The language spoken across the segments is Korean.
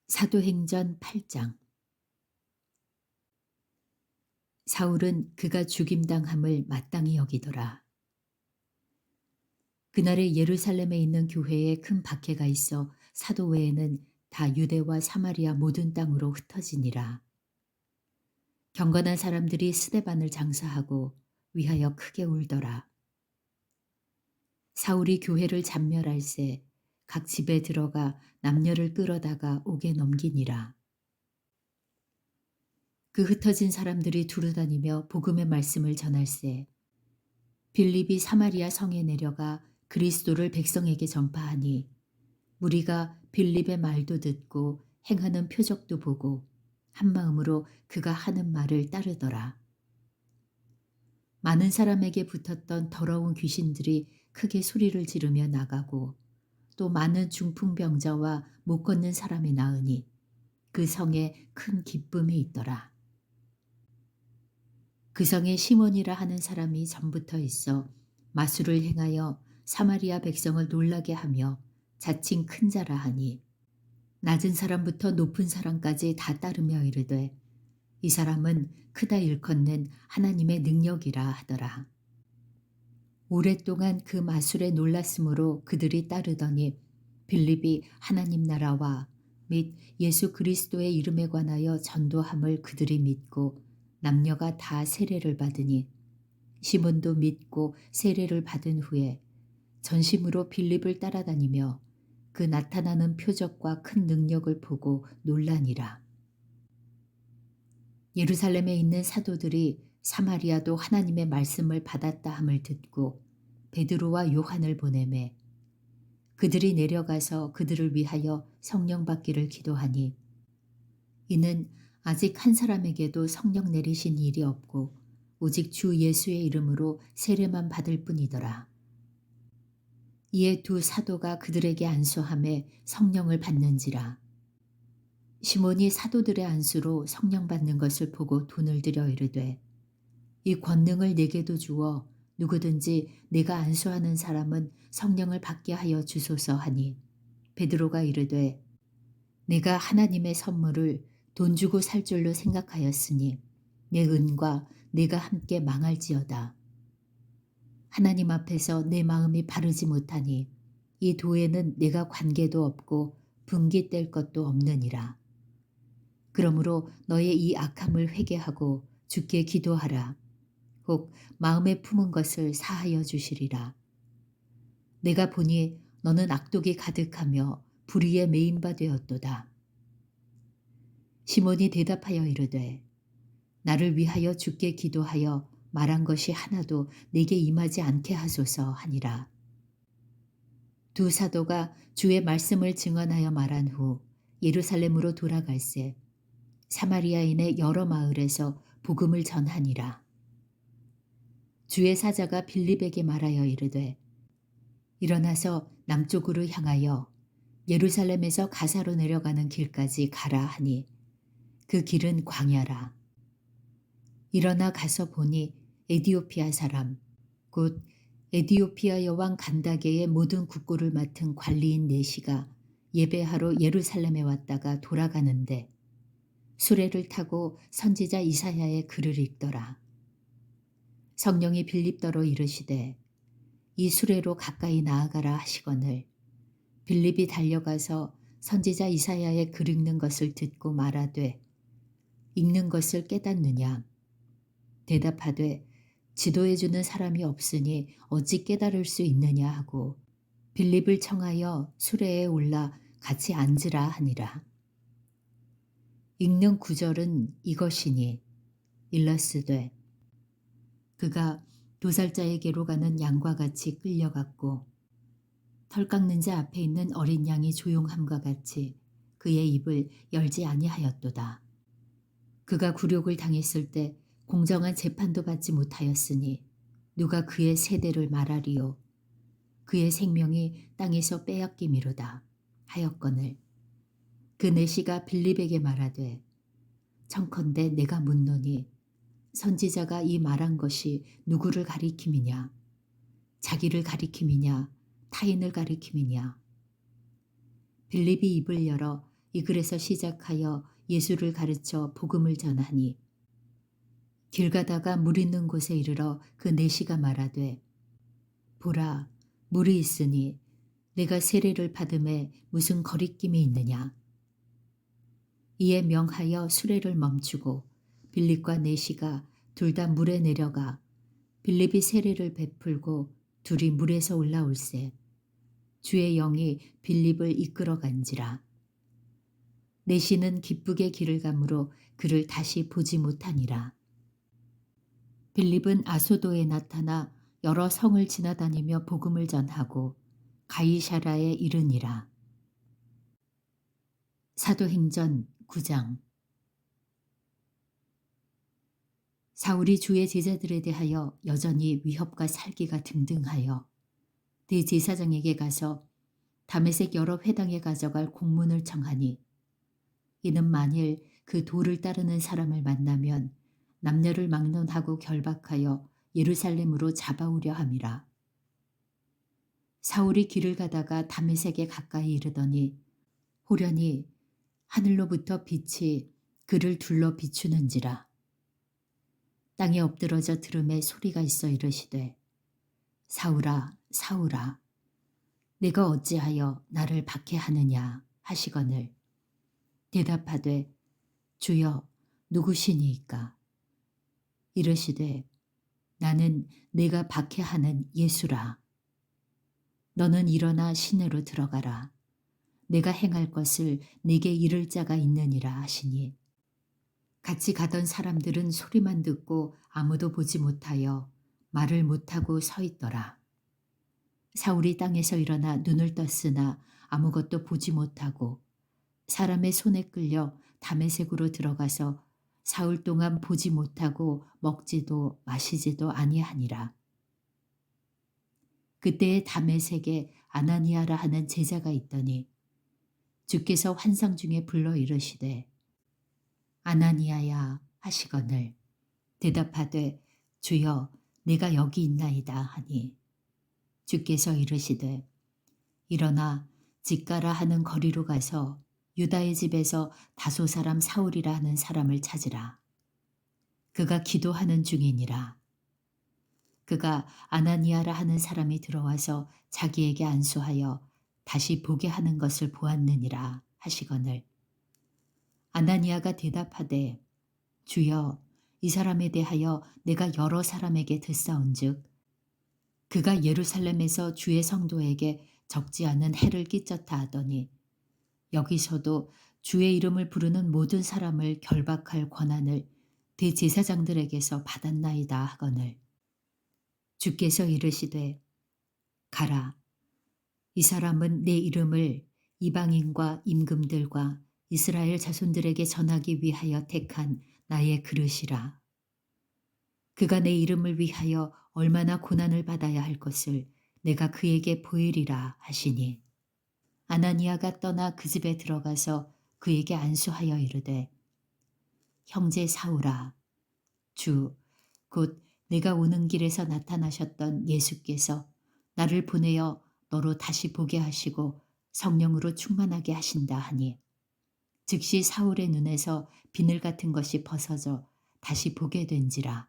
사도행전 8장. 사울은 그가 죽임당함을 마땅히 여기더라. 그날에 예루살렘에 있는 교회에 큰 박해가 있어 사도 외에는 다 유대와 사마리아 모든 땅으로 흩어지니라. 경건한 사람들이 스데반을 장사하고 위하여 크게 울더라. 사울이 교회를 잡멸할세 각 집에 들어가 남녀를 끌어다가 옥에 넘기니라. 그 흩어진 사람들이 두루다니며 복음의 말씀을 전할세 빌립이 사마리아 성에 내려가 그리스도를 백성에게 전파하니 무리가 빌립의 말도 듣고 행하는 표적도 보고 한 마음으로 그가 하는 말을 따르더라. 많은 사람에게 붙었던 더러운 귀신들이 크게 소리를 지르며 나가고 또 많은 중풍병자와 못 걷는 사람이 나으니 그 성에 큰 기쁨이 있더라. 그 성에 시몬이라 하는 사람이 전부터 있어 마술을 행하여 사마리아 백성을 놀라게 하며 자칭 큰 자라 하니 낮은 사람부터 높은 사람까지 다 따르며 이르되 이 사람은 크다 일컫는 하나님의 능력이라 하더라. 오랫동안 그 마술에 놀랐으므로 그들이 따르더니 빌립이 하나님 나라와 및 예수 그리스도의 이름에 관하여 전도함을 그들이 믿고 남녀가 다 세례를 받으니 시몬도 믿고 세례를 받은 후에 전심으로 빌립을 따라다니며 그 나타나는 표적과 큰 능력을 보고 놀라니라. 예루살렘에 있는 사도들이 사마리아도 하나님의 말씀을 받았다 함을 듣고 베드로와 요한을 보내매 그들이 내려가서 그들을 위하여 성령 받기를 기도하니 이는 아직 한 사람에게도 성령 내리신 일이 없고 오직 주 예수의 이름으로 세례만 받을 뿐이더라. 이에 두 사도가 그들에게 안수하매 성령을 받는지라. 시몬이 사도들의 안수로 성령 받는 것을 보고 돈을 들여 이르되 이 권능을 내게도 주어 누구든지 내가 안수하는 사람은 성령을 받게 하여 주소서 하니 베드로가 이르되 내가 하나님의 선물을 돈 주고 살 줄로 생각하였으니 내 은과 내가 함께 망할지어다. 하나님 앞에서 내 마음이 바르지 못하니 이 도에는 내가 관계도 없고 분깃될 것도 없느니라. 그러므로 너의 이 악함을 회개하고 주께 기도하라. 혹 마음에 품은 것을 사하여 주시리라. 내가 보니 너는 악독이 가득하며 불의에 매인 바 되었도다. 시몬이 대답하여 이르되 나를 위하여 주께 기도하여 말한 것이 하나도 내게 임하지 않게 하소서 하니라. 두 사도가 주의 말씀을 증언하여 말한 후 예루살렘으로 돌아갈새 사마리아인의 여러 마을에서 복음을 전하니라. 주의 사자가 빌립에게 말하여 이르되 일어나서 남쪽으로 향하여 예루살렘에서 가사로 내려가는 길까지 가라 하니 그 길은 광야라. 일어나 가서 보니 에디오피아 사람 곧 에디오피아 여왕 간다게의 모든 국고를 맡은 관리인 네시가 예배하러 예루살렘에 왔다가 돌아가는데 수레를 타고 선지자 이사야의 글을 읽더라. 성령이 빌립더러 이르시되 이 수레로 가까이 나아가라 하시거늘 빌립이 달려가서 선지자 이사야의 글 읽는 것을 듣고 말하되 읽는 것을 깨닫느냐 대답하되 지도해주는 사람이 없으니 어찌 깨달을 수 있느냐 하고 빌립을 청하여 수레에 올라 같이 앉으라 하니라. 읽는 구절은 이것이니 일러스되 그가 도살자에게로 가는 양과 같이 끌려갔고 털 깎는 자 앞에 있는 어린 양이 조용함과 같이 그의 입을 열지 아니하였도다. 그가 굴욕을 당했을 때 공정한 재판도 받지 못하였으니 누가 그의 세대를 말하리요. 그의 생명이 땅에서 빼앗김이로다 하였거늘 그 내시가 빌립에게 말하되 청컨대 내가 묻노니 선지자가 이 말한 것이 누구를 가리킴이냐 자기를 가리킴이냐 타인을 가리킴이냐 빌립이 입을 열어 이 글에서 시작하여 예수를 가르쳐 복음을 전하니 길 가다가 물 있는 곳에 이르러 그 내시가 말하되 보라 물이 있으니 내가 세례를 받음에 무슨 거리낌이 있느냐. 이에 명하여 수레를 멈추고 빌립과 내시가 둘 다 물에 내려가 빌립이 세례를 베풀고 둘이 물에서 올라올세 주의 영이 빌립을 이끌어 간지라. 내시는 기쁘게 길을 가므로 그를 다시 보지 못하니라. 빌립은 아소도에 나타나 여러 성을 지나다니며 복음을 전하고 가이사랴에 이르니라. 사도행전 9장. 사울이 주의 제자들에 대하여 여전히 위협과 살기가 등등하여 대제사장에게 가서 다메섹 여러 회당에 가져갈 공문을 청하니 이는 만일 그 도를 따르는 사람을 만나면 남녀를 막론하고 결박하여 예루살렘으로 잡아오려 함이라. 사울이 길을 가다가 다메섹에 가까이 이르더니 호련히 하늘로부터 빛이 그를 둘러 비추는지라. 땅에 엎드러져 들음에 소리가 있어 이르시되 사울아 사울아 내가 어찌하여 나를 박해하느냐 하시거늘 대답하되 주여 누구시니이까. 이르시되 나는 내가 박해하는 예수라. 너는 일어나 시내로 들어가라. 내가 행할 것을 네게 이를 자가 있느니라 하시니 같이 가던 사람들은 소리만 듣고 아무도 보지 못하여 말을 못하고 서 있더라. 사울이 땅에서 일어나 눈을 떴으나 아무것도 보지 못하고 사람의 손에 끌려 다메섹으로 들어가서 사흘 동안 보지 못하고 먹지도 마시지도 아니하니라. 그때에 다메섹에 아나니아라 하는 제자가 있더니 주께서 환상 중에 불러 이르시되 아나니아야 하시거늘 대답하되 주여 내가 여기 있나이다 하니 주께서 이르시되 일어나 직가라 하는 거리로 가서 유다의 집에서 다소 사람 사울이라 하는 사람을 찾으라. 그가 기도하는 중이니라. 그가 아나니아라 하는 사람이 들어와서 자기에게 안수하여 다시 보게 하는 것을 보았느니라 하시거늘 아나니아가 대답하되 주여 이 사람에 대하여 내가 여러 사람에게 듣사온즉 그가 예루살렘에서 주의 성도에게 적지 않은 해를 끼쳤다 하더니 여기서도 주의 이름을 부르는 모든 사람을 결박할 권한을 대제사장들에게서 받았나이다 하거늘 주께서 이르시되 가라. 이 사람은 내 이름을 이방인과 임금들과 이스라엘 자손들에게 전하기 위하여 택한 나의 그릇이라. 그가 내 이름을 위하여 얼마나 고난을 받아야 할 것을 내가 그에게 보이리라 하시니 아나니아가 떠나 그 집에 들어가서 그에게 안수하여 이르되 형제 사울아 주 곧 내가 오는 길에서 나타나셨던 예수께서 나를 보내어 너로 다시 보게 하시고 성령으로 충만하게 하신다 하니 즉시 사울의 눈에서 비늘 같은 것이 벗어져 다시 보게 된지라.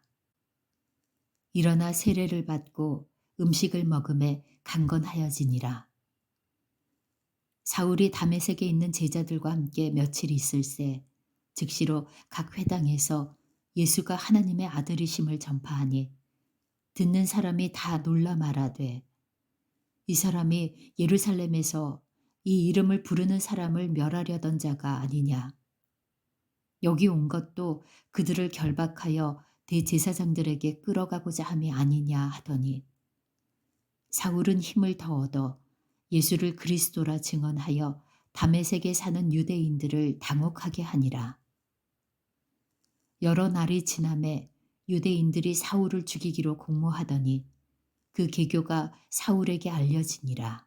일어나 세례를 받고 음식을 먹음에 강건하여지니라. 사울이 다메섹에 있는 제자들과 함께 며칠 있을새 즉시로 각 회당에서 예수가 하나님의 아들이심을 전파하니 듣는 사람이 다 놀라 말하되 이 사람이 예루살렘에서 이 이름을 부르는 사람을 멸하려던 자가 아니냐. 여기 온 것도 그들을 결박하여 대제사장들에게 끌어가고자 함이 아니냐 하더니 사울은 힘을 더 얻어 예수를 그리스도라 증언하여 다메섹에 사는 유대인들을 당혹하게 하니라. 여러 날이 지남에 유대인들이 사울을 죽이기로 공모하더니 그 계교가 사울에게 알려지니라.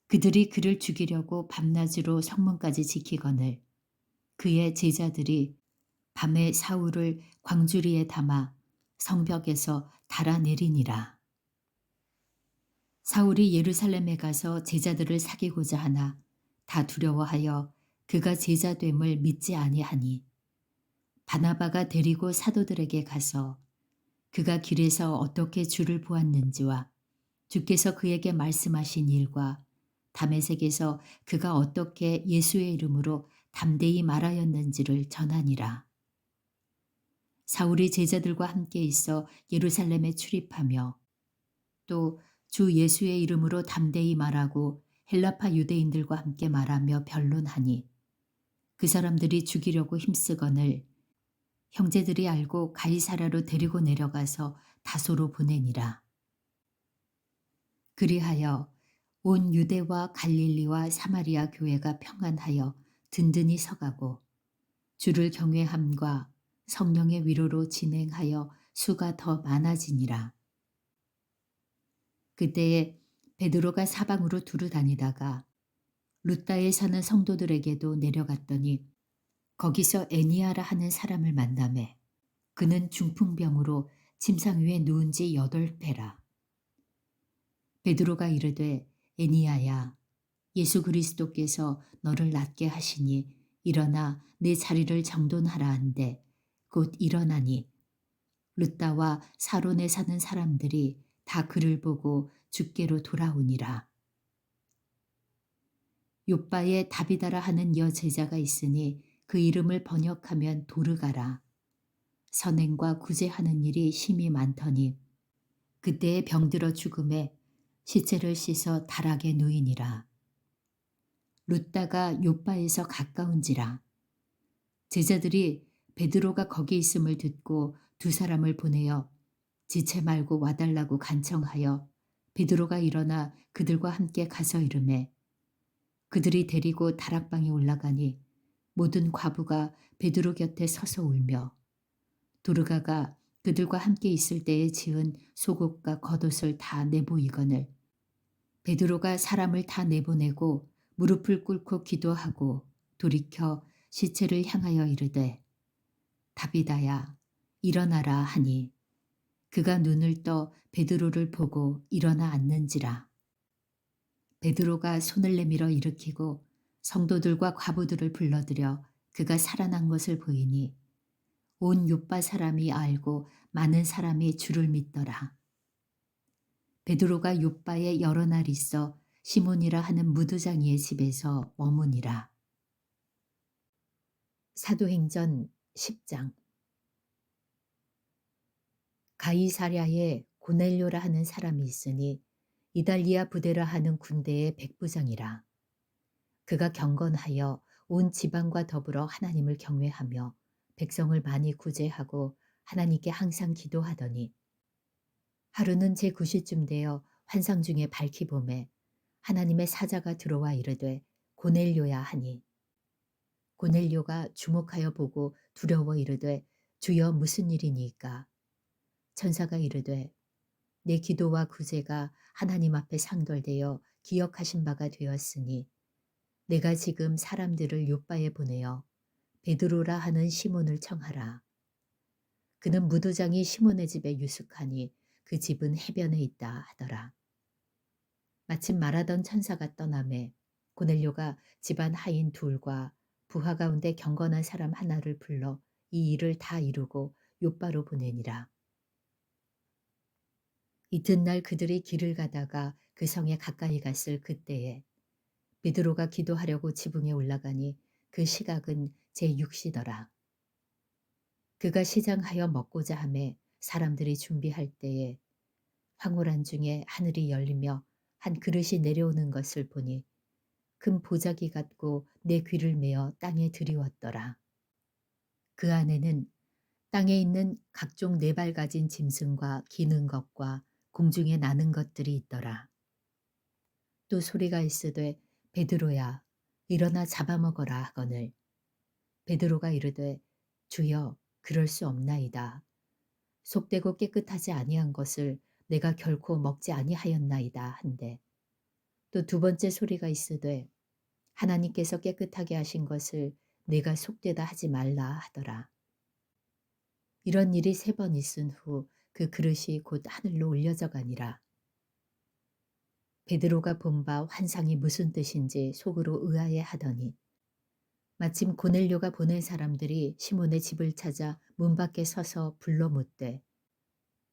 그들이 그를 죽이려고 밤낮으로 성문까지 지키거늘 그의 제자들이 밤에 사울을 광주리에 담아 성벽에서 달아내리니라. 사울이 예루살렘에 가서 제자들을 사귀고자 하나 다 두려워하여 그가 제자됨을 믿지 아니하니 바나바가 데리고 사도들에게 가서 그가 길에서 어떻게 주를 보았는지와 주께서 그에게 말씀하신 일과 다메섹에서 그가 어떻게 예수의 이름으로 담대히 말하였는지를 전하니라. 사울이 제자들과 함께 있어 예루살렘에 출입하며 또 주 예수의 이름으로 담대히 말하고 헬라파 유대인들과 함께 말하며 변론하니 그 사람들이 죽이려고 힘쓰거늘 형제들이 알고 가이사라로 데리고 내려가서 다소로 보내니라. 그리하여 온 유대와 갈릴리와 사마리아 교회가 평안하여 든든히 서가고 주를 경외함과 성령의 위로로 진행하여 수가 더 많아지니라. 그때에 베드로가 사방으로 두루 다니다가 룻다에 사는 성도들에게도 내려갔더니 거기서 애니아라 하는 사람을 만나매 그는 중풍병으로 침상 위에 누운 지 8배라. 베드로가 이르되 애니아야 예수 그리스도께서 너를 낫게 하시니 일어나 내 자리를 정돈하라 한데 곧 일어나니 룻다와 사론에 사는 사람들이 다 그를 보고 주께로 돌아오니라. 욥바에 다비다라 하는 여제자가 있으니 그 이름을 번역하면 도르가라. 선행과 구제하는 일이 심히 많더니 그때에 병들어 죽음에 시체를 씻어 다락에 누이니라. 룻다가 욥바에서 가까운지라. 제자들이 베드로가 거기 있음을 듣고 두 사람을 보내어 지체 말고 와달라고 간청하여 베드로가 일어나 그들과 함께 가서 이르매 그들이 데리고 다락방에 올라가니 모든 과부가 베드로 곁에 서서 울며 도르가가 그들과 함께 있을 때에 지은 속옷과 겉옷을 다 내보이거늘 베드로가 사람을 다 내보내고 무릎을 꿇고 기도하고 돌이켜 시체를 향하여 이르되 다비다야 일어나라 하니 그가 눈을 떠 베드로를 보고 일어나 앉는지라. 베드로가 손을 내밀어 일으키고 성도들과 과부들을 불러들여 그가 살아난 것을 보이니 온 욥바 사람이 알고 많은 사람이 주를 믿더라. 베드로가 욥바에 여러 날 있어 시몬이라 하는 무두장이의 집에서 머무니라. 사도행전 10장. 가이사랴에 고넬료라 하는 사람이 있으니 이달리아 부대라 하는 군대의 백부장이라. 그가 경건하여 온 지방과 더불어 하나님을 경외하며 백성을 많이 구제하고 하나님께 항상 기도하더니 하루는 제9시쯤 되어 환상 중에 밝히 보매 하나님의 사자가 들어와 이르되 고넬료야 하니 고넬료가 주목하여 보고 두려워 이르되 주여 무슨 일이니까 천사가 이르되 내 기도와 구제가 하나님 앞에 상돌되어 기억하신 바가 되었으니 내가 지금 사람들을 욥바에 보내어 베드로라 하는 시몬을 청하라. 그는 무도장이 시몬의 집에 유숙하니 그 집은 해변에 있다 하더라. 마침 말하던 천사가 떠나매 고넬료가 집안 하인 둘과 부하 가운데 경건한 사람 하나를 불러 이 일을 다 이루고 욥바로 보내니라. 이튿날 그들이 길을 가다가 그 성에 가까이 갔을 그때에 베드로가 기도하려고 지붕에 올라가니 그 시각은 제6시더라. 그가 시장하여 먹고자 하매 사람들이 준비할 때에 황홀한 중에 하늘이 열리며 한 그릇이 내려오는 것을 보니 큰 보자기 같고 내 귀를 메어 땅에 들이웠더라. 그 안에는 땅에 있는 각종 네 발 가진 짐승과 기는 것과 공중에 나는 것들이 있더라. 또 소리가 있으되 베드로야 일어나 잡아먹어라 하거늘 베드로가 이르되 주여 그럴 수 없나이다. 속되고 깨끗하지 아니한 것을 내가 결코 먹지 아니하였나이다 한데 또 두 번째 소리가 있으되 하나님께서 깨끗하게 하신 것을 내가 속되다 하지 말라 하더라. 이런 일이 3번 있은 후 그 그릇이 곧 하늘로 올려져 가니라. 베드로가 본 바 환상이 무슨 뜻인지 속으로 의아해 하더니 마침 고넬료가 보낸 사람들이 시몬의 집을 찾아 문 밖에 서서 불러 묻되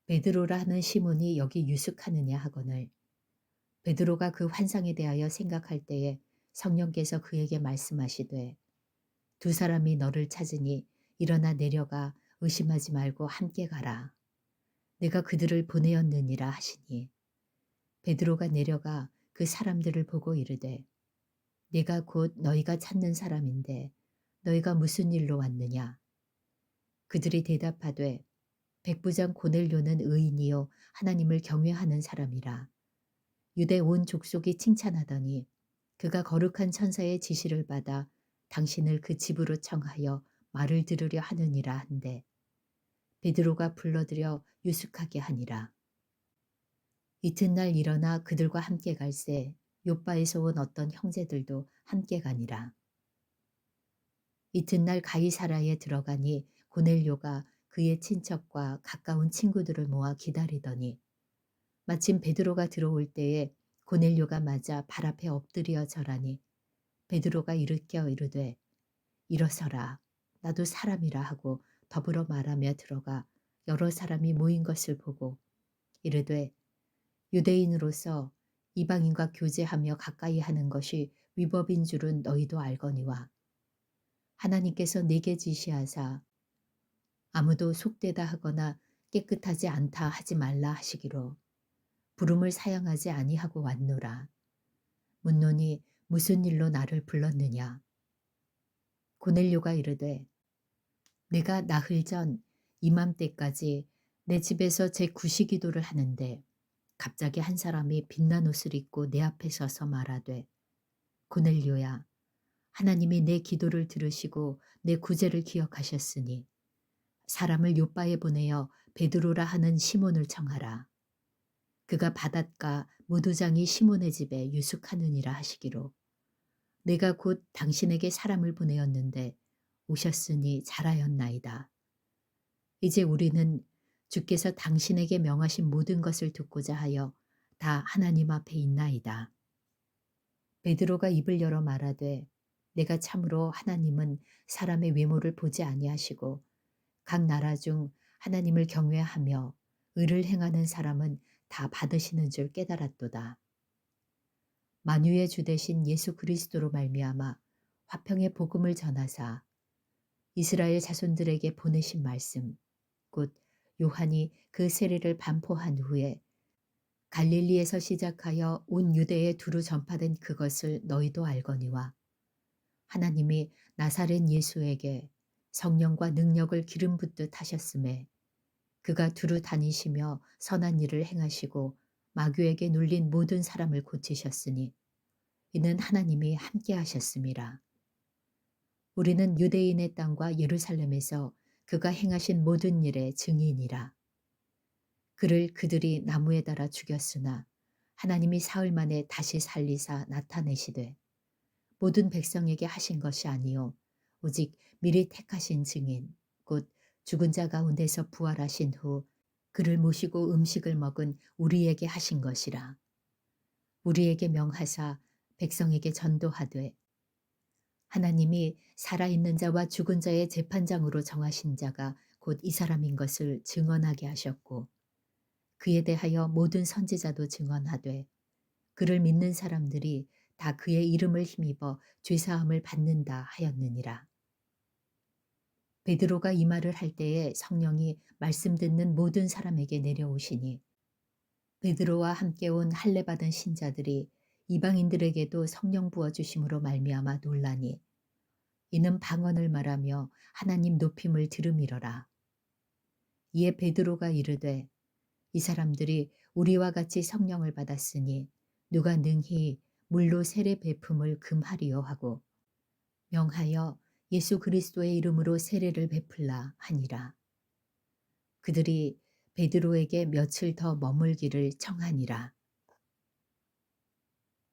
베드로라 하는 시몬이 여기 유숙하느냐 하거늘 베드로가 그 환상에 대하여 생각할 때에 성령께서 그에게 말씀하시되 두 사람이 너를 찾으니 일어나 내려가 의심하지 말고 함께 가라. 내가 그들을 보내었느니라 하시니 베드로가 내려가 그 사람들을 보고 이르되 내가 곧 너희가 찾는 사람인데 너희가 무슨 일로 왔느냐? 그들이 대답하되 백부장 고넬료는 의인이요 하나님을 경외하는 사람이라. 유대 온 족속이 칭찬하더니 그가 거룩한 천사의 지시를 받아 당신을 그 집으로 청하여 말을 들으려 하느니라 한데 베드로가 불러들여 유숙하게 하니라. 이튿날 일어나 그들과 함께 갈새 욥바에서 온 어떤 형제들도 함께 가니라. 이튿날 가이사라에 들어가니 고넬료가 그의 친척과 가까운 친구들을 모아 기다리더니 마침 베드로가 들어올 때에 고넬료가 맞아 발 앞에 엎드려 절하니 베드로가 일으켜 이르되 일어서라 나도 사람이라 하고 더불어 말하며 들어가 여러 사람이 모인 것을 보고 이르되 유대인으로서 이방인과 교제하며 가까이 하는 것이 위법인 줄은 너희도 알거니와 하나님께서 내게 지시하사 아무도 속되다 하거나 깨끗하지 않다 하지 말라 하시기로 부름을 사양하지 아니하고 왔노라. 묻노니 무슨 일로 나를 불렀느냐? 고넬료가 이르되 내가 나흘 전 이맘때까지 내 집에서 제 구시기도를 하는데 갑자기 한 사람이 빛난 옷을 입고 내 앞에 서서 말하되 고넬료야 하나님이 내 기도를 들으시고 내 구제를 기억하셨으니 사람을 요바에 보내어 베드로라 하는 시몬을 청하라. 그가 바닷가 무도장이 시몬의 집에 유숙하느니라 하시기로 내가 곧 당신에게 사람을 보내었는데 오셨으니 잘하였나이다. 이제 우리는 주께서 당신에게 명하신 모든 것을 듣고자 하여 다 하나님 앞에 있나이다. 베드로가 입을 열어 말하되 내가 참으로 하나님은 사람의 외모를 보지 아니하시고 각 나라 중 하나님을 경외하며 의를 행하는 사람은 다 받으시는 줄 깨달았도다. 만유의 주 되신 예수 그리스도로 말미암아 화평의 복음을 전하사 이스라엘 자손들에게 보내신 말씀 곧 요한이 그 세례를 반포한 후에 갈릴리에서 시작하여 온 유대에 두루 전파된 그것을 너희도 알거니와 하나님이 나사렛 예수에게 성령과 능력을 기름 붓듯 하셨음에 그가 두루 다니시며 선한 일을 행하시고 마귀에게 눌린 모든 사람을 고치셨으니 이는 하나님이 함께 하셨음이라. 우리는 유대인의 땅과 예루살렘에서 그가 행하신 모든 일의 증인이라. 그를 그들이 나무에 달아 죽였으나 하나님이 사흘 만에 다시 살리사 나타내시되 모든 백성에게 하신 것이 아니요 오직 미리 택하신 증인 곧 죽은 자 가운데서 부활하신 후 그를 모시고 음식을 먹은 우리에게 하신 것이라. 우리에게 명하사 백성에게 전도하되 하나님이 살아있는 자와 죽은 자의 재판장으로 정하신 자가 곧 이 사람인 것을 증언하게 하셨고 그에 대하여 모든 선지자도 증언하되 그를 믿는 사람들이 다 그의 이름을 힘입어 죄사함을 받는다 하였느니라. 베드로가 이 말을 할 때에 성령이 말씀 듣는 모든 사람에게 내려오시니 베드로와 함께 온 할례 받은 신자들이 이방인들에게도 성령 부어 주심으로 말미암아 놀라니 이는 방언을 말하며 하나님 높임을 들음이러라. 이에 베드로가 이르되 이 사람들이 우리와 같이 성령을 받았으니 누가 능히 물로 세례 베품을 금하리요 하고 명하여 예수 그리스도의 이름으로 세례를 베풀라 하니라. 그들이 베드로에게 며칠 더 머물기를 청하니라.